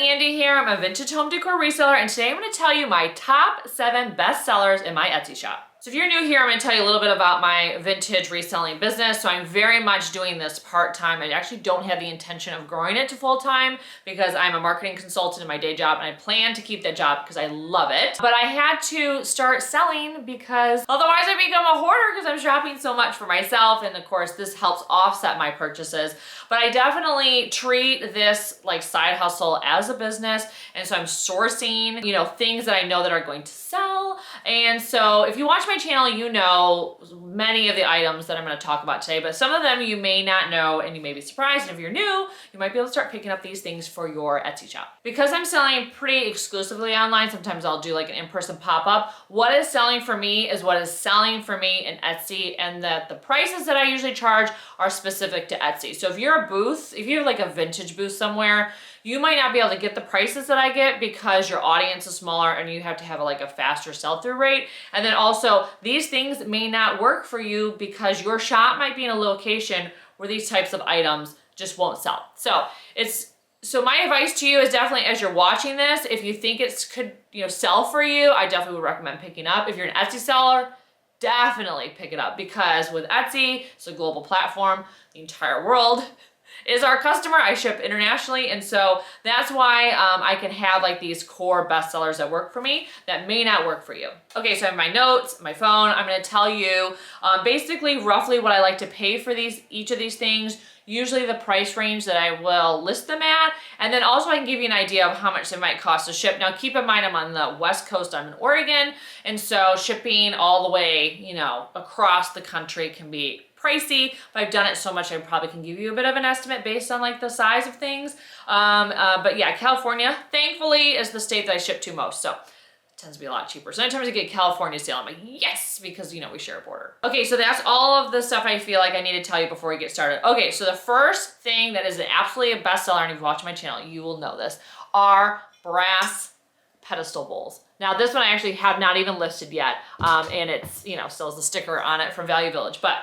Andi here. I'm a vintage home decor reseller, and today I'm going to tell you my top 7 best sellers in my Etsy shop. So if you're new here, I'm going to tell you a little bit about my vintage reselling business. So I'm very much doing this part-time. I actually don't have the intention of growing it to full-time because I'm a marketing consultant in my day job, and I plan to keep that job because I love it. But I had to start selling because otherwise I become a hoarder because I'm shopping so much for myself. And of course, this helps offset my purchases. But I definitely treat this like side hustle as a business. And so I'm sourcing, things that I know that are going to sell. And so if you watch my channel, you know many of the items that I'm going to talk about today, but some of them you may not know and you may be surprised. And if you're new, you might be able to start picking up these things for your Etsy shop. Because I'm selling pretty exclusively online, sometimes I'll do like an in-person pop-up. What is selling for me is what is selling for me in Etsy, and that the prices that I usually charge are specific to Etsy. So if you're a booth, if you have like a vintage booth somewhere, you might not be able to get the prices that I get because your audience is smaller and you have to have like a faster sell-through rate. And then also these things may not work for you because your shop might be in a location where these types of items just won't sell. So my advice to you is definitely, as you're watching this, if you think it could sell for you, I definitely would recommend picking up. If you're an Etsy seller, definitely pick it up, because with Etsy, it's a global platform. The entire world is our customer. I ship internationally, and so that's why I can have like these core bestsellers that work for me that may not work for you. Okay, so I have my notes, my phone. I'm going to tell you basically roughly what I like to pay for each of these things, usually the price range that I will list them at, and then also I can give you an idea of how much they might cost to ship. Now keep in mind I'm on the West Coast, I'm in Oregon, and so shipping all the way, across the country can be pricey, but I've done it so much I probably can give you a bit of an estimate based on like the size of things. But yeah, California, thankfully, is the state that I ship to most. So it tends to be a lot cheaper. So anytime I get California sale, I'm like, yes, because we share a border. Okay, so that's all of the stuff I feel like I need to tell you before we get started. Okay, so the first thing that is absolutely a bestseller, and if you watch my channel, you will know this, are brass pedestal bowls. Now this one I actually have not even listed yet, and it's, still has the sticker on it from Value Village, but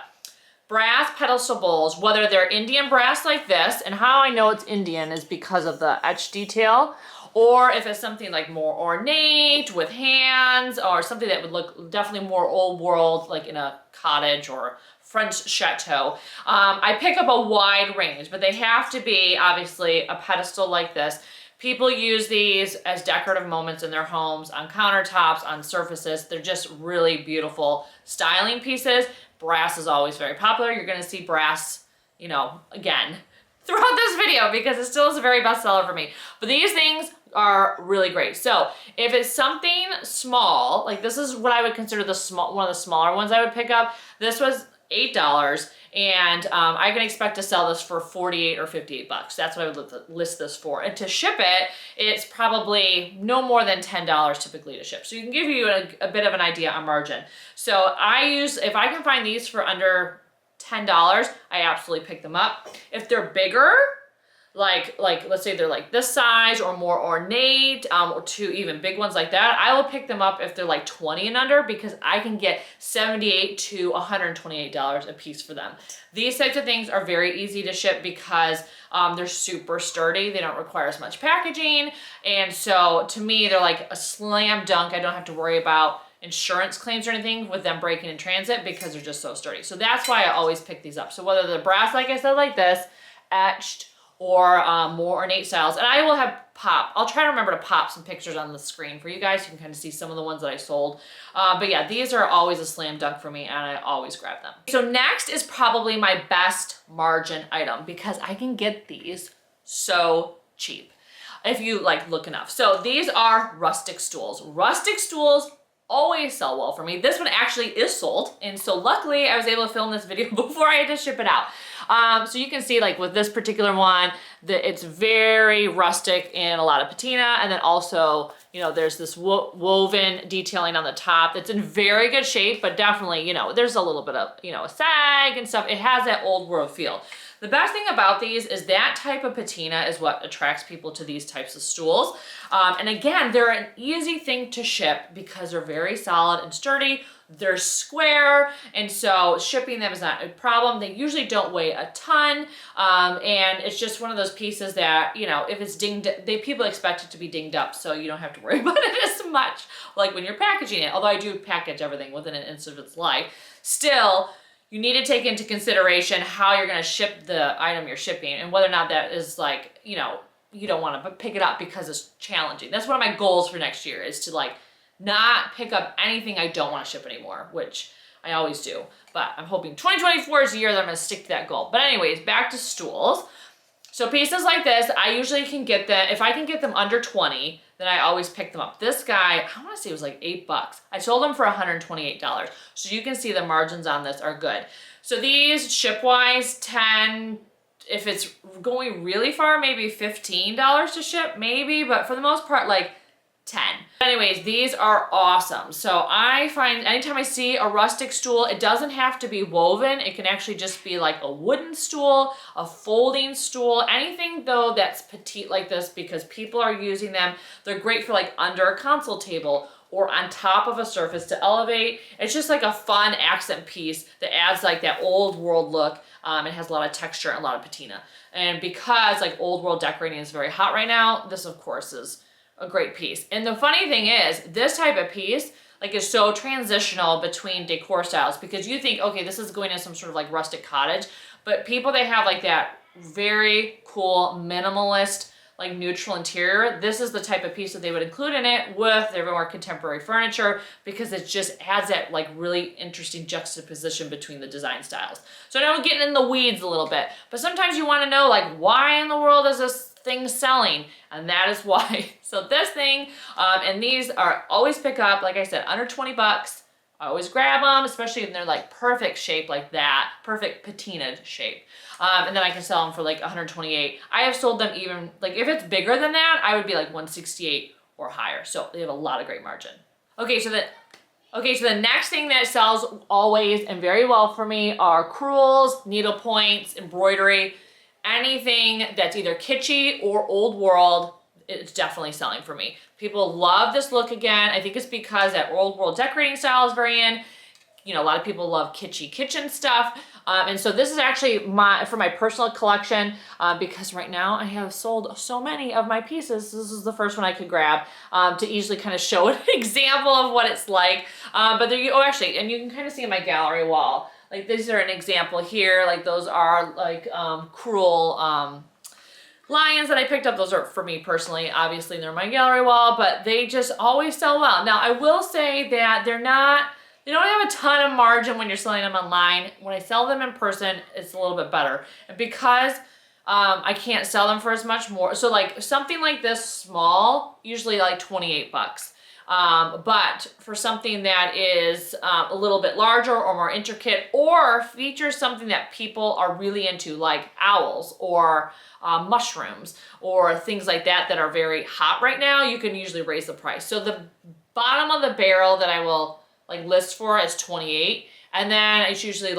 brass pedestal bowls, whether they're Indian brass like this, and how I know it's Indian is because of the etched detail, or if it's something like more ornate with hands, or something that would look definitely more old world, like in a cottage or French chateau. I pick up a wide range, but they have to be obviously a pedestal like this. People use these as decorative moments in their homes, on countertops, on surfaces. They're just really beautiful styling pieces. Brass is always very popular. You're gonna see brass, again, throughout this video because it still is a very bestseller for me. But these things are really great. So if it's something small, like this is what I would consider one of the smaller ones I would pick up. This was $8, and I can expect to sell this for 48 or 58 bucks. That's what I would list this for. And to ship it, it's probably no more than $10 typically to ship. So you can give you a bit of an idea on margin. So if I can find these for under $10, I absolutely pick them up. If they're bigger, like let's say they're like this size or more ornate, or two even big ones like that, I will pick them up if they're like 20 and under, because I can get $78 to $128 a piece for them. These types of things are very easy to ship because they're super sturdy. They don't require as much packaging, and so to me they're like a slam dunk. I don't have to worry about insurance claims or anything with them breaking in transit because they're just so sturdy. So that's why I always pick these up. So whether they're brass, like I said, like this, etched, or more ornate styles. And I will I'll try to remember to pop some pictures on the screen for you guys. You can kind of see some of the ones that I sold. But yeah, these are always a slam dunk for me, and I always grab them. So next is probably my best margin item, because I can get these so cheap if you look enough. So these are Rustic Stools. Rustic Stools always sell well for me. This one actually is sold, and so luckily I was able to film this video before I had to ship it out. So you can see with this particular one that it's very rustic and a lot of patina, and then also there's this woven detailing on the top. It's in very good shape, but definitely there's a little bit of a sag and stuff. It has that old world feel. The best thing about these is that type of patina is what attracts people to these types of stools. And again, they're an easy thing to ship because they're very solid and sturdy. They're square, and so shipping them is not a problem. They usually don't weigh a ton, and it's just one of those pieces that, you know, if it's dinged, people expect it to be dinged up, so you don't have to worry about it as much, like when you're packaging it. Although I do package everything within an inch of its life, still, you need to take into consideration how you're going to ship the item you're shipping, and whether or not that is like, you know, you don't want to pick it up because it's challenging. That's one of my goals for next year, is to like not pick up anything I don't want to ship anymore, which I always do. But I'm hoping 2024 is the year that I'm going to stick to that goal. But anyways, back to stools. So pieces like this, I usually can get them, if I can get them under 20, then I always pick them up. This guy, I want to say it was like $8. I sold them for $128. So you can see the margins on this are good. So these ship-wise, 10, if it's going really far, maybe $15 to ship, maybe. But for the most part, like 10. Anyways, these are awesome. So I find anytime I see a rustic stool, it doesn't have to be woven. It can actually just be like a wooden stool, a folding stool, anything though that's petite like this, because people are using them. They're great for like under a console table or on top of a surface to elevate. It's just like a fun accent piece that adds like that old world look. It has a lot of texture and a lot of patina. And because like old world decorating is very hot right now, this of course is a great piece. And the funny thing is, this type of piece like is so transitional between decor styles, because you think, okay, this is going in some sort of like rustic cottage, but people, they have like that very cool minimalist like neutral interior. This is the type of piece that they would include in it with their more contemporary furniture, because it just adds that like really interesting juxtaposition between the design styles. So now we're getting in the weeds a little bit, but sometimes you want to know like, why in the world is this thing selling? And that is why. So this thing, and these are always pick up, like I said, under 20 bucks. I always grab them, especially if they're like perfect shape like that, perfect patinaed shape. And then I can sell them for like 128. I have sold them even, like if it's bigger than that, I would be like 168 or higher. So they have a lot of great margin. Okay, so the next thing that sells always and very well for me are crewels, needlepoints, embroidery, anything that's either kitschy or old world. It's definitely selling for me. People love this look again. I think it's because that old world decorating style is very in. You know, a lot of people love kitschy kitchen stuff. And so this is actually for my personal collection, because right now I have sold so many of my pieces. This is the first one I could grab to easily kind of show an example of what it's like. But there you, oh actually, and you can kind of see in my gallery wall, like these are an example here. Like those are like cruel lions that I picked up. Those are for me personally. Obviously they're my gallery wall, but they just always sell well. Now I will say that they don't have a ton of margin when you're selling them online. When I sell them in person, it's a little bit better. And because I can't sell them for as much more, so like something like this small, usually like 28 bucks. But for something that is a little bit larger or more intricate, or features something that people are really into, like owls or mushrooms or things like that that are very hot right now, you can usually raise the price. So the bottom of the barrel that I will like list for is 28, and then it's usually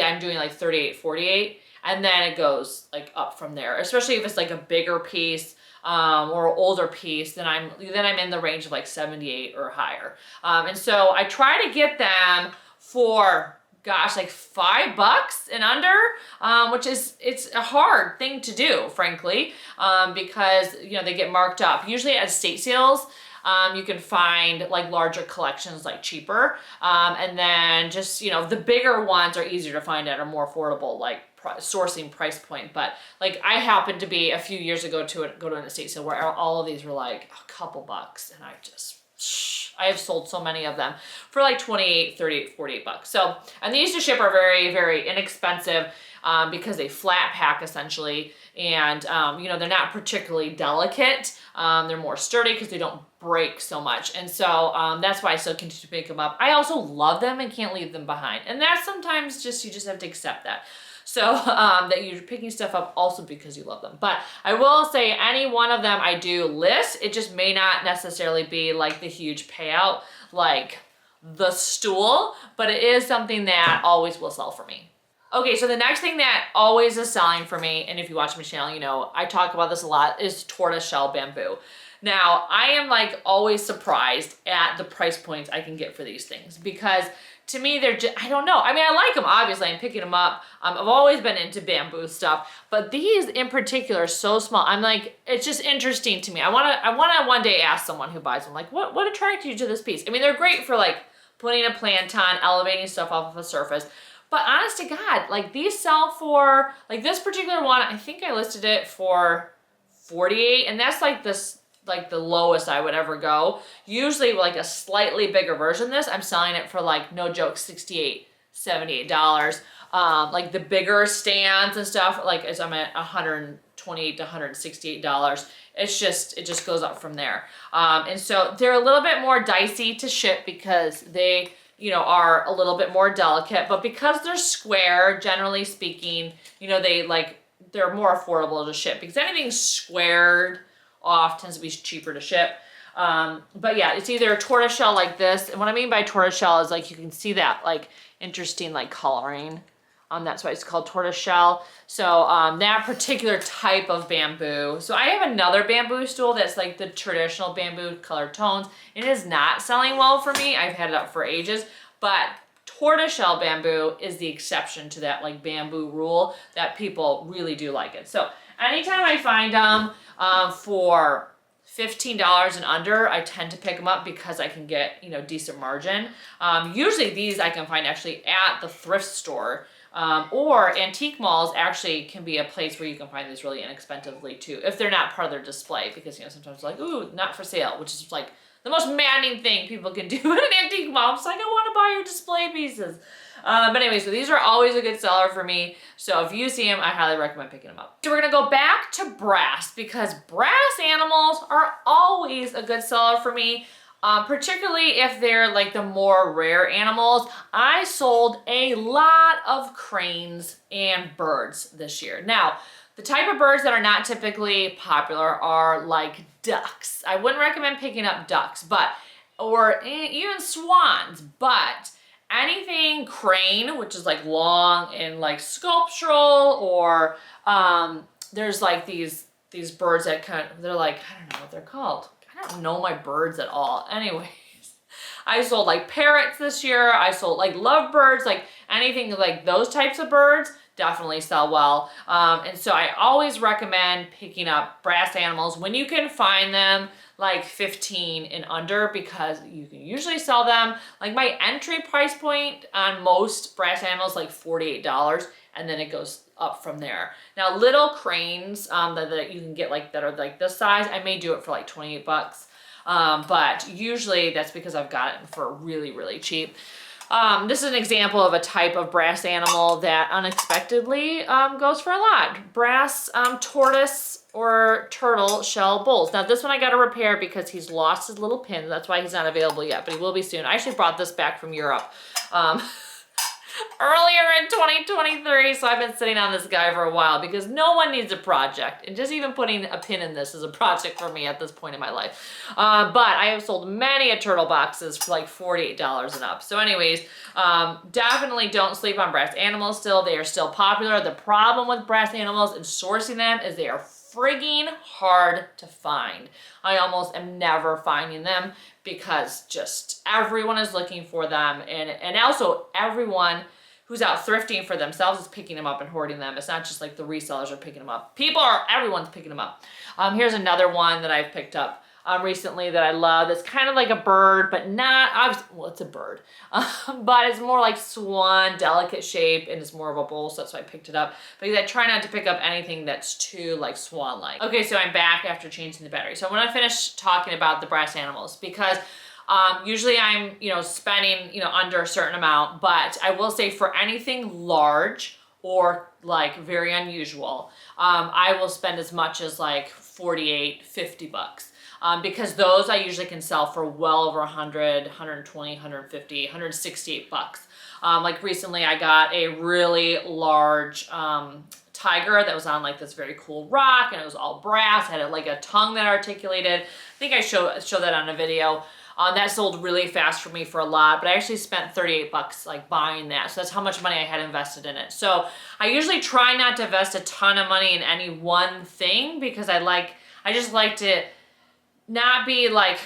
I'm doing like 38, 48, and then it goes like up from there. Especially if it's like a bigger piece or older piece, then I'm in the range of like 78 or higher. And so I try to get them for, gosh, like $5 and under, which it's a hard thing to do, frankly, because you know they get marked up. Usually at estate sales, you can find like larger collections like cheaper, and then just, you know, the bigger ones are easier to find at a more affordable like sourcing price point. But like I happened to be a few years ago go to an estate sale where all of these were like a couple bucks, and I have sold so many of them for like 28, 38, 48 bucks. So, and these to ship are very, very inexpensive because they flat pack essentially. And, you know, they're not particularly delicate. They're more sturdy because they don't break so much. And so that's why I still continue to pick them up. I also love them and can't leave them behind. And that's sometimes you just have to accept that. So that you're picking stuff up also because you love them. But I will say any one of them I do list. It just may not necessarily be like the huge payout like the stool, but it is something that always will sell for me. Okay, so the next thing that always is selling for me, and if you watch my channel, you know, I talk about this a lot, is tortoise shell bamboo. Now, I am like always surprised at the price points I can get for these things because to me, they're just, I don't know. I mean, I like them, obviously. I'm picking them up. I've always been into bamboo stuff, but these in particular are so small. I'm like, it's just interesting to me. I wanna one day ask someone who buys them, like, what attracted you to this piece? I mean, they're great for like putting a plant on, elevating stuff off of a surface. But honest to God, like these sell for, like this particular one, I think I listed it for 48, and that's like this, like the lowest I would ever go. Usually like a slightly bigger version of this, I'm selling it for like, no joke, $68, $78. Like the bigger stands and stuff, like as I'm at $128 to $168. It just goes up from there. And so they're a little bit more dicey to ship because they, you know, are a little bit more delicate, but because they're square, generally speaking, you know, they're more affordable to ship because anything squared off tends to be cheaper to ship. But yeah, it's either a tortoise shell like this. And what I mean by tortoise shell is like, you can see that like interesting like coloring. That's why it's called tortoise shell. So that particular type of bamboo. So I have another bamboo stool that's like the traditional bamboo color tones. It is not selling well for me. I've had it up for ages, but tortoiseshell bamboo is the exception to that like bamboo rule that people really do like it. So anytime I find them for $15 and under, I tend to pick them up because I can get, you know, decent margin. Usually these I can find actually at the thrift store. Or antique malls actually can be a place where you can find these really inexpensively too, if they're not part of their display, because, you know, sometimes like, ooh, not for sale, which is like the most maddening thing people can do in an antique mall. It's like, I want to buy your display pieces. But anyway, so these are always a good seller for me. So if you see them, I highly recommend picking them up. So we're gonna go back to brass because brass animals are always a good seller for me. Particularly if they're like the more rare animals. I sold a lot of cranes and birds this year. Now, the type of birds that are not typically popular are like ducks. I wouldn't recommend picking up ducks, or even swans, but anything crane, which is like long and like sculptural, or there's like these birds that they're like, I don't know what they're called. I don't know my birds at all. Anyways, I sold like parrots this year. I sold like lovebirds, like anything like those types of birds definitely sell well. And so I always recommend picking up brass animals when you can find them like 15 and under, because you can usually sell them. Like my entry price point on most brass animals like $48, and then it goes up from there. Now little cranes that you can get like that are like this size, I may do it for like 28 bucks. But usually that's because I've got it for really, really cheap. This is an example of a type of brass animal that unexpectedly goes for a lot. Brass tortoise or turtle shell bowls. Now this one I got to repair because he's lost his little pin. That's why he's not available yet, but he will be soon. I actually brought this back from Europe earlier in 2023, so I've been sitting on this guy for a while because no one needs a project, and just even putting a pin in this is a project for me at this point in my life. But I have sold many a turtle boxes for like $48 and up. So anyways, definitely don't sleep on brass animals still. They are still popular. The problem with brass animals and sourcing them is they are frigging hard to find. I almost am never finding them because just everyone is looking for them, and also everyone who's out thrifting for themselves is picking them up and hoarding them. It's not just like the resellers are picking them up. Everyone's picking them up. Here's another one that I've picked up recently that I love. It's kind of like a bird, but not, obviously, well, it's a bird, but it's more like swan, delicate shape, and it's more of a bowl, so that's why I picked it up. Because I try not to pick up anything that's too like swan-like. Okay, so I'm back after changing the battery. So I want to finish talking about the brass animals because usually I'm, you know, spending, you know, under a certain amount, but I will say for anything large or like very unusual, I will spend as much as like 48, 50 bucks. Because those I usually can sell for well over 100, 120, 150, 168 bucks. Like recently I got a really large tiger that was on like this very cool rock, and it was all brass. It had like a tongue that articulated. I think I showed that on a video. That sold really fast for me for a lot, but I actually spent 38 bucks like buying that. So that's how much money I had invested in it. So I usually try not to invest a ton of money in any one thing because I just like to not be like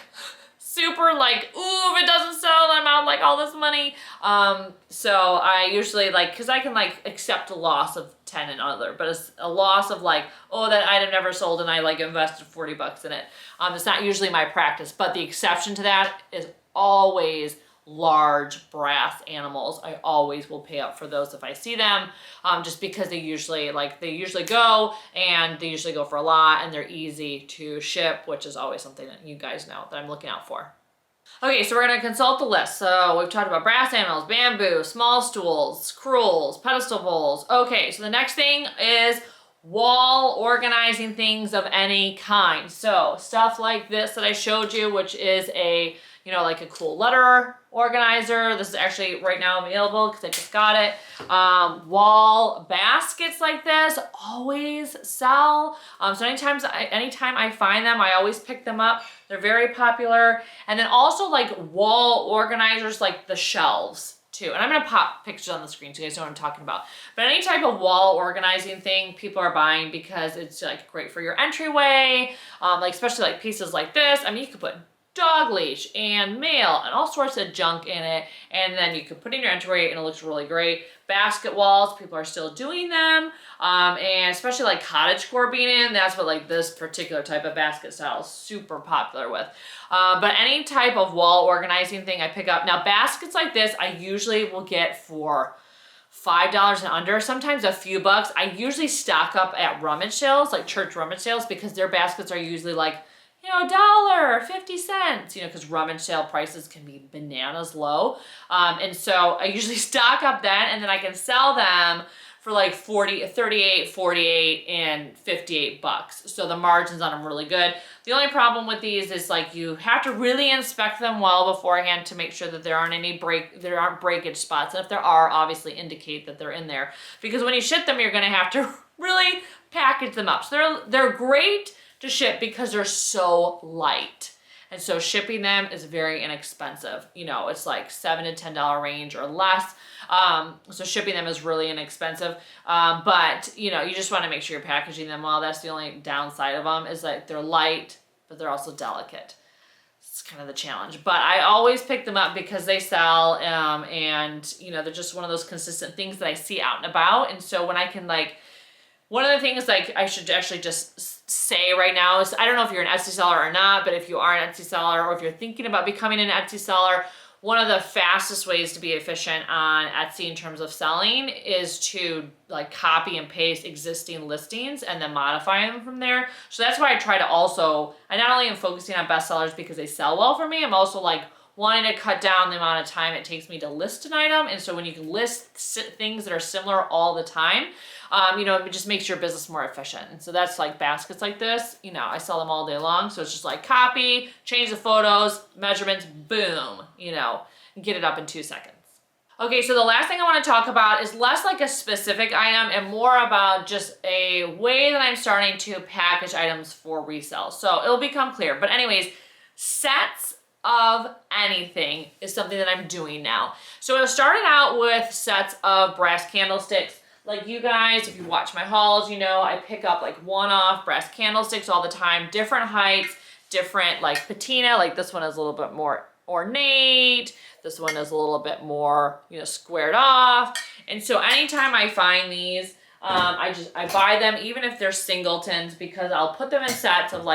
super like, ooh, if it doesn't sell, then I'm out like all this money. So I usually like, because I can like accept a loss of 10 and other, but it's a loss of like, oh, that item never sold and I like invested 40 bucks in it. It's not usually my practice, but the exception to that is always large brass animals. I always will pay up for those if I see them, just because they usually go and they usually go for a lot and they're easy to ship, which is always something that you guys know that I'm looking out for. Okay, so we're gonna consult the list. So we've talked about brass animals, bamboo, small stools, crewels, pedestal bowls. Okay, so the next thing is wall organizing things of any kind. So stuff like this that I showed you, which is a, like a cool letter organizer. This is actually right now available because I just got it. Wall baskets like this always sell. So anytime I find them, I always pick them up. They're very popular. And then also like wall organizers like the shelves too. And I'm gonna pop pictures on the screen so you guys know what I'm talking about. But any type of wall organizing thing people are buying because it's like great for your entryway, like especially like pieces like this. I mean, you could put dog leash and mail and all sorts of junk in it, and then you could put in your entryway and it looks really great. Basket walls, people are still doing them, and especially like cottagecore being in, that's what like this particular type of basket style is super popular with. But any type of wall organizing thing I pick up. Now baskets like this I usually will get for $5 and under, sometimes a few bucks. I usually stock up at rummage sales, like church rummage sales, because their baskets are usually like $1.50, because rummage sale prices can be bananas low. And so I usually stock up then, and then I can sell them for like 38, 48, and 58 bucks. So the margins on them are really good. The only problem with these is like you have to really inspect them well beforehand to make sure that there aren't breakage spots. And if there are, obviously indicate that they're in there. Because when you ship them, you're gonna have to really package them up. So they're great to ship because they're so light. And so shipping them is very inexpensive. It's like $7 to $10 range or less. So shipping them is really inexpensive. But you just want to make sure you're packaging them well. That's the only downside of them, is that they're light, but they're also delicate. It's kind of the challenge. But I always pick them up because they sell, and they're just one of those consistent things that I see out and about. And so when I can one of the things I should actually just say right now is, I don't know if you're an Etsy seller or not, but if you are an Etsy seller or if you're thinking about becoming an Etsy seller, one of the fastest ways to be efficient on Etsy in terms of selling is to copy and paste existing listings and then modify them from there. So that's why I try to I not only am focusing on bestsellers because they sell well for me, I'm also wanting to cut down the amount of time it takes me to list an item. And so when you can list things that are similar all the time, it just makes your business more efficient. And so that's baskets like this, I sell them all day long. So it's just copy, change the photos, measurements, boom, get it up in 2 seconds. Okay, so the last thing I want to talk about is less like a specific item and more about just a way that I'm starting to package items for resale. So it'll become clear. But anyways, sets of anything is something that I'm doing now. So I started out with sets of brass candlesticks. Like you guys, if you watch my hauls, I pick up one-off brass candlesticks all the time, different heights, different patina. This one is a little bit more ornate. This one is a little bit more, squared off. And so anytime I find these, I buy them, even if they're singletons, because I'll put them in sets of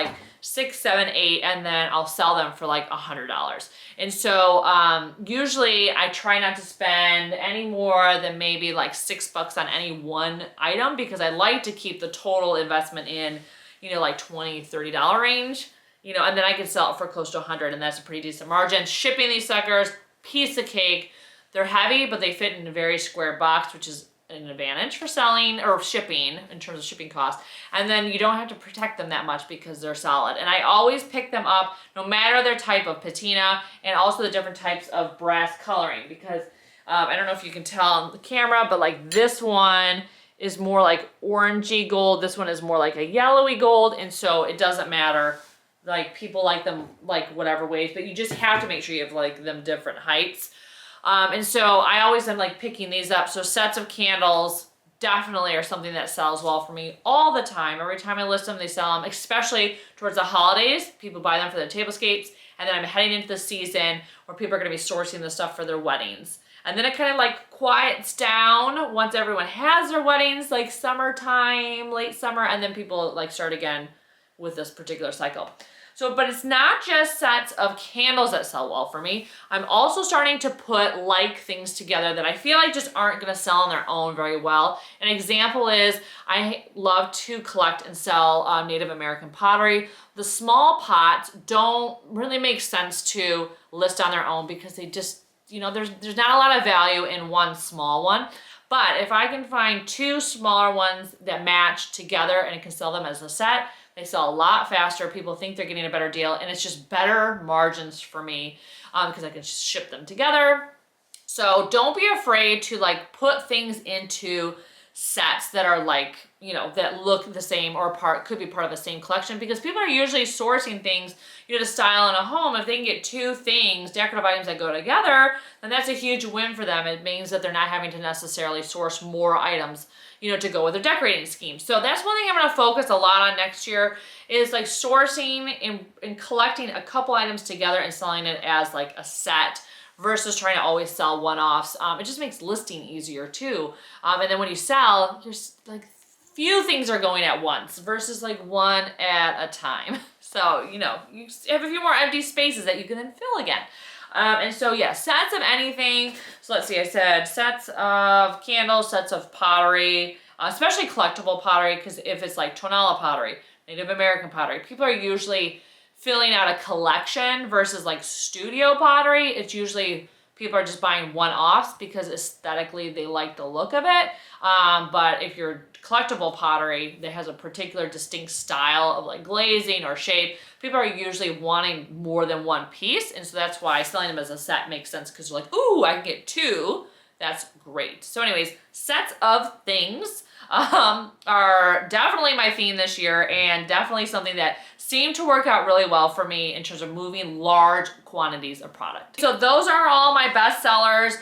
6, 7, 8, and then I'll sell them for $100. And so usually I try not to spend any more than maybe $6 on any one item, because I like to keep the total investment in, $20, $30 range, and then I can sell it for close to 100, and that's a pretty decent margin. Shipping these suckers, piece of cake. They're heavy, but they fit in a very square box, which is an advantage for selling or shipping in terms of shipping costs. And then you don't have to protect them that much because they're solid. And I always pick them up no matter their type of patina, and also the different types of brass coloring, because I don't know if you can tell on the camera, but this one is more orangey gold. This one is more a yellowy gold. And so it doesn't matter like people like them like whatever ways, but you just have to make sure you have like them different heights. And so I always am like picking these up. So sets of candles definitely are something that sells well for me all the time. Every time I list them, they sell them, especially towards the holidays. People buy them for their tablescapes. And then I'm heading into the season where people are going to be sourcing the stuff for their weddings. And then it kind of like quiets down once everyone has their weddings, like summertime, late summer, and then people like start again with this particular cycle. So, but it's not just sets of candles that sell well for me. I'm also starting to put like things together that I feel like just aren't gonna sell on their own very well. An example is I love to collect and sell Native American pottery. The small pots don't really make sense to list on their own because they just, you know, there's not a lot of value in one small one. But if I can find two smaller ones that match together and I can sell them as a set, they sell a lot faster. People think they're getting a better deal, and it's just better margins for me because I can ship them together. So don't be afraid to like put things into sets that are like, you know, that look the same or could be part of the same collection, because people are usually sourcing things, you know, to style in a home. If they can get two things, decorative items that go together, then that's a huge win for them. It means that they're not having to necessarily source more items, you know, to go with their decorating scheme. So that's one thing I'm going to focus a lot on next year is like sourcing and collecting a couple items together and selling it as like a set versus trying to always sell one-offs. It just makes listing easier too. And then when you sell, you're like few things are going at once versus like one at a time. So, you know, you have a few more empty spaces that you can then fill again. And so, yeah, sets of anything. So let's see, I said sets of candles, sets of pottery, especially collectible pottery, because if it's like tonala pottery, Native American pottery, people are usually filling out a collection versus like studio pottery. It's usually people are just buying one-offs because aesthetically they like the look of it. But if you're collectible pottery that has a particular distinct style of like glazing or shape, people are usually wanting more than one piece. And so that's why selling them as a set makes sense, because you're like, ooh, I can get two. That's great. So anyways, sets of things are definitely my theme this year, and definitely something that seemed to work out really well for me in terms of moving large quantities of product. So those are all my best sellers.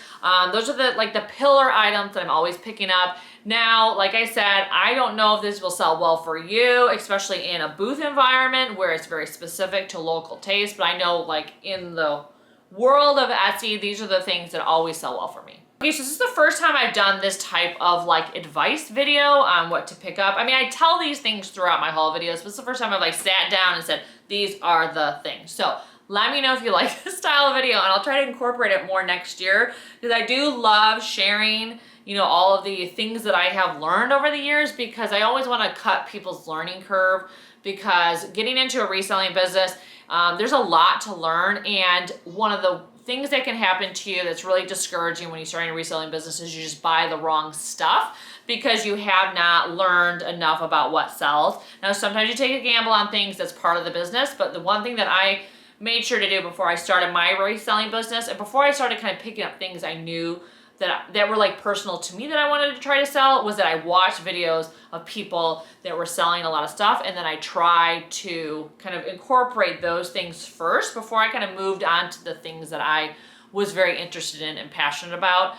Those are the pillar items that I'm always picking up. Now, like I said, I don't know if this will sell well for you, especially in a booth environment where it's very specific to local taste, but I know like in the world of Etsy, these are the things that always sell well for me. Okay, so this is the first time I've done this type of like advice video on what to pick up. I mean, I tell these things throughout my haul videos, but it's the first time I've like sat down and said, these are the things. So let me know if you like this style of video, and I'll try to incorporate it more next year, because I do love sharing, you know, all of the things that I have learned over the years, because I always want to cut people's learning curve, because getting into a reselling business, there's a lot to learn, and one of the things that can happen to you that's really discouraging when you're starting a reselling business is you just buy the wrong stuff because you have not learned enough about what sells. Now, sometimes you take a gamble on things, that's part of the business, but the one thing that I made sure to do before I started my reselling business, and before I started kind of picking up things I knew that were like personal to me that I wanted to try to sell, was that I watched videos of people that were selling a lot of stuff, and then I tried to kind of incorporate those things first before I kind of moved on to the things that I was very interested in and passionate about,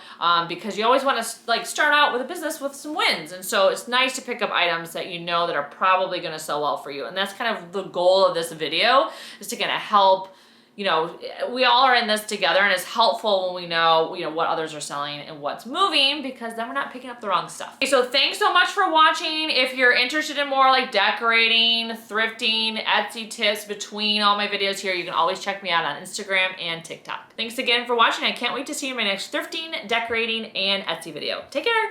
because you always want to like start out with a business with some wins. And so it's nice to pick up items that you know that are probably going to sell well for you. And that's kind of the goal of this video, is to kind of help, you know, we all are in this together, and it's helpful when we know, you know, what others are selling and what's moving, because then we're not picking up the wrong stuff. Okay, so thanks so much for watching. If you're interested in more like decorating, thrifting, Etsy tips between all my videos here, you can always check me out on Instagram and TikTok. Thanks again for watching. I can't wait to see you in my next thrifting, decorating, and Etsy video. Take care.